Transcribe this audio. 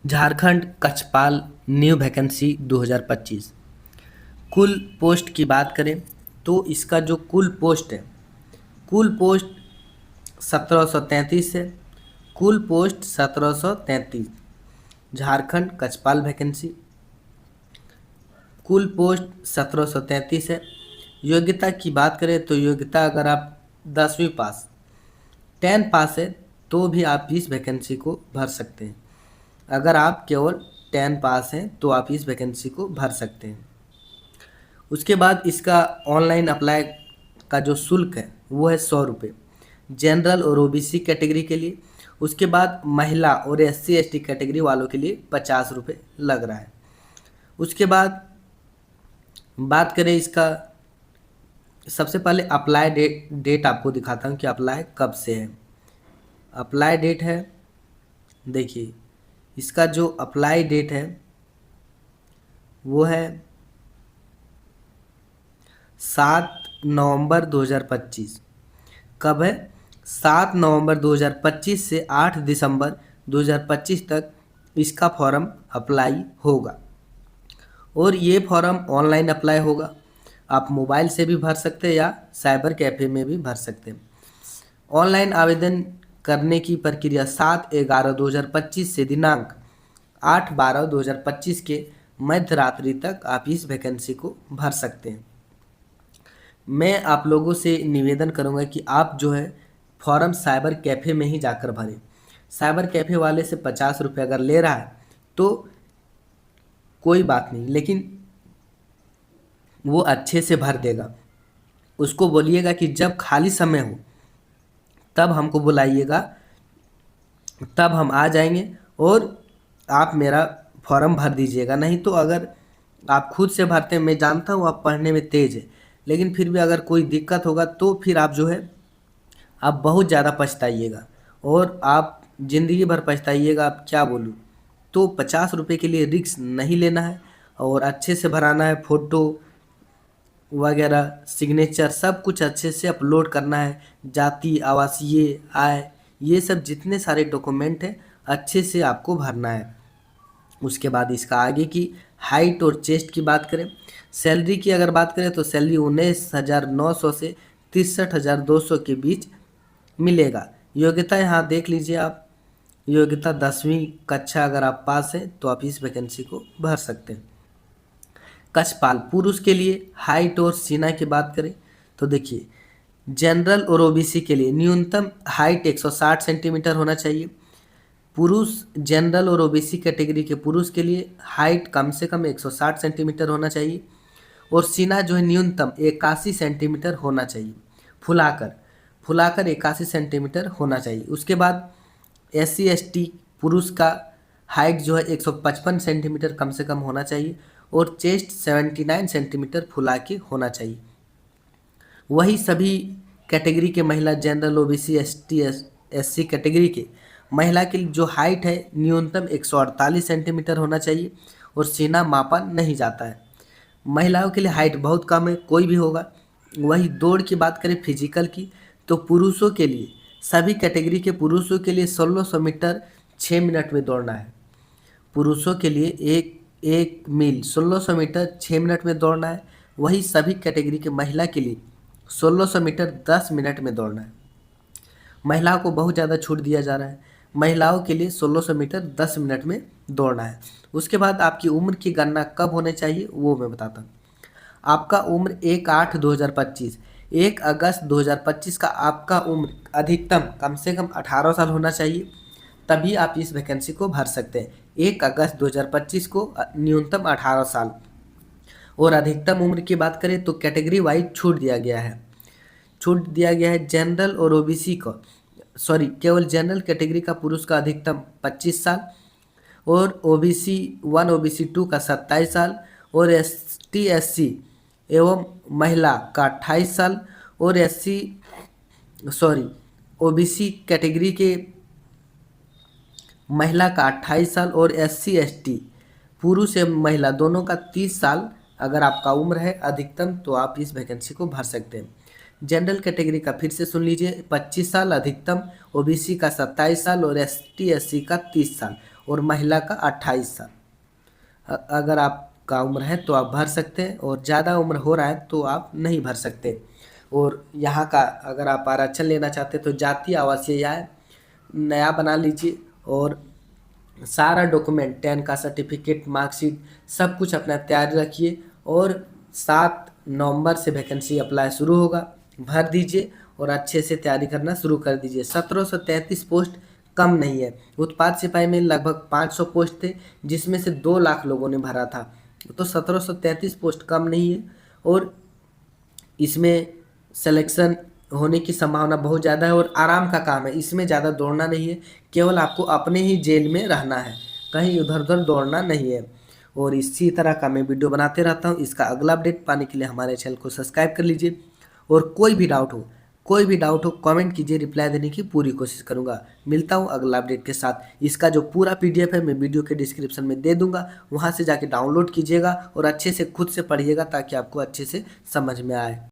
Jharkhand कक्षपाल new vacancy 2025। कुल post की बात करें तो इसका जो कुल पोस्ट है, कुल पोस्ट 1733 है। कुल पोस्ट 1733 झारखंड कक्षपाल वैकेंसी, कुल पोस्ट 1733 है। योग्यता की बात करें तो योग्यता अगर आप 10वीं पास 10 पास है तो भी आप इस वैकेंसी को भर सकते हैं। अगर आप केवल 10 पास हैं तो आप इस वैकेंसी को भर सकते हैं। उसके बाद इसका ऑनलाइन अप्लाई का जो शुल्क है वो है 100 रुपये जनरल और ओबीसी कैटेगरी के लिए। उसके बाद महिला और SC ST कैटेगरी वालों के लिए 50 रुपये लग रहा है। उसके बाद बात करें इसका, सबसे पहले अप्लाई डेट आपको दिखाता हूँ कि अप्लाई कब से है। अप्लाई डेट है, देखिए इसका जो अप्लाई डेट है वो है 7 नवंबर 2025। कब है? 7 नवंबर 2025 से 8 दिसंबर 2025 तक इसका फॉर्म अप्लाई होगा। और ये फॉर्म ऑनलाइन अप्लाई होगा। आप मोबाइल से भी भर सकते हैं या साइबर कैफ़े में भी भर सकते हैं। ऑनलाइन आवेदन करने की प्रक्रिया 7/11/2025 से दिनांक 8/12/2025 के मध्य रात्रि तक आप इस वैकेंसी को भर सकते हैं। मैं आप लोगों से निवेदन करूंगा कि आप जो है फॉर्म साइबर कैफ़े में ही जाकर भरें। साइबर कैफ़े वाले से 50 रुपये अगर ले रहा है तो कोई बात नहीं, लेकिन वो अच्छे से भर देगा। उसको बोलिएगा कि जब खाली समय हो तब हमको बुलाइएगा, तब हम आ जाएंगे और आप मेरा फॉर्म भर दीजिएगा। नहीं तो अगर आप खुद से भरते हैं, मैं जानता हूँ आप पढ़ने में तेज़ है, लेकिन फिर भी अगर कोई दिक्कत होगा तो फिर आप जो है आप बहुत ज़्यादा पछताइएगा और आप ज़िंदगी भर पछताइएगा। आप क्या बोलूँ, तो 50 रुपये के लिए रिस्क नहीं लेना है और अच्छे से भराना है। फ़ोटो वगैरह, सिग्नेचर सब कुछ अच्छे से अपलोड करना है। जाति, आवासीय, आय, ये सब जितने सारे डॉक्यूमेंट हैं अच्छे से आपको भरना है। उसके बाद इसका आगे की हाइट और चेस्ट की बात करें, सैलरी की अगर बात करें तो सैलरी 19,900 से 63,200 के बीच मिलेगा। योग्यता यहाँ देख लीजिए आप, योग्यता 10वीं कक्षा अगर आप पास हैं तो आप इस वैकेंसी को भर सकते हैं। कक्षपाल पुरुष के लिए हाइट और सीना की बात करें तो देखिए, जनरल और ओबीसी के लिए न्यूनतम हाइट 160 सेंटीमीटर होना चाहिए। पुरुष जनरल और ओबीसी कैटेगरी के पुरुष के लिए हाइट कम से कम 160 सेंटीमीटर होना चाहिए और सीना जो है न्यूनतम 81 सेंटीमीटर होना चाहिए। फुलाकर फुलाकर 81 सेंटीमीटर होना चाहिए। उसके बाद SC ST पुरुष का हाइट जो है 155 सेंटीमीटर कम से कम होना चाहिए और चेस्ट 79 सेंटीमीटर फुला के होना चाहिए। वही सभी कैटेगरी के महिला general OBC ST SC category के महिला की जो हाइट है न्यूनतम 148 सेंटीमीटर होना चाहिए और सीना मापा नहीं जाता है। महिलाओं के लिए हाइट बहुत कम है, कोई भी होगा। वही दौड़ की बात करें फिजिकल की तो पुरुषों के लिए, सभी कैटेगरी के पुरुषों के लिए 1600 मीटर 6 मिनट में दौड़ना है। पुरुषों के लिए एक मील 1600 मीटर 6 मिनट में दौड़ना है। वही सभी कैटेगरी के महिला के लिए 1600 मीटर 10 मिनट में दौड़ना है। महिलाओं को बहुत ज़्यादा छूट दिया जा रहा है। महिलाओं के लिए 1600 मीटर 10 मिनट में दौड़ना है। उसके बाद आपकी उम्र की गणना कब होनी चाहिए वो मैं बताता हूँ। आपका उम्र 1/8/2025, 1 अगस्त 2025 का आपका उम्र अधिकतम कम से कम 18 साल होना चाहिए, तभी आप इस वैकेंसी को भर सकते हैं। 1 अगस्त 2025 को न्यूनतम 18 साल। और अधिकतम उम्र की बात करें तो कैटेगरी वाइज छूट दिया गया है। छूट दिया गया है जनरल और ओबीसी को, केवल जनरल कैटेगरी का पुरुष का अधिकतम 25 साल और OBC 1 OBC 2 का 27 साल और ST SC एवं महिला का 28 साल और OBC कैटेगरी के महिला का 28 साल और SC ST पुरुष एवं महिला दोनों का 30 साल अगर आपका उम्र है अधिकतम तो आप इस वैकेंसी को भर सकते हैं। जनरल कैटेगरी का फिर से सुन लीजिए, 25 साल अधिकतम, OBC का 27 साल और ST SC का 30 साल और महिला का 28 साल। अगर आपका उम्र है तो आप भर सकते हैं, और ज़्यादा उम्र हो रहा है तो आप नहीं भर सकते। और यहाँ का अगर आप आरक्षण लेना चाहते हैं तो जातीय आवासीय आय नया बना लीजिए, और सारा डॉक्यूमेंट 10 का सर्टिफिकेट, मार्कशीट सब कुछ अपना तैयार रखिए। और 7 नवंबर से वैकेंसी अप्लाई शुरू होगा, भर दीजिए और अच्छे से तैयारी करना शुरू कर दीजिए। 1733 पोस्ट कम नहीं है। उत्पाद सिपाही में लगभग 500 पोस्ट थे, जिसमें से 2 लाख लोगों ने भरा था, तो 1733 पोस्ट कम नहीं है। और इसमें सिलेक्शन होने की संभावना बहुत ज़्यादा है, और आराम का काम है, इसमें ज़्यादा दौड़ना नहीं है, केवल आपको अपने ही जेल में रहना है, कहीं इधर उधर दौड़ना नहीं है। और इसी तरह का मैं वीडियो बनाते रहता हूँ। इसका अगला अपडेट पाने के लिए हमारे चैनल को सब्सक्राइब कर लीजिए, और कोई भी डाउट हो कमेंट कीजिए, रिप्लाई देने की पूरी कोशिश करूँगा। मिलता हूँ अगला अपडेट के साथ। इसका जो पूरा PDF है मैं वीडियो के डिस्क्रिप्शन में दे दूँगा, वहाँ से जाके डाउनलोड कीजिएगा और अच्छे से खुद से पढ़िएगा, ताकि आपको अच्छे से समझ में आए।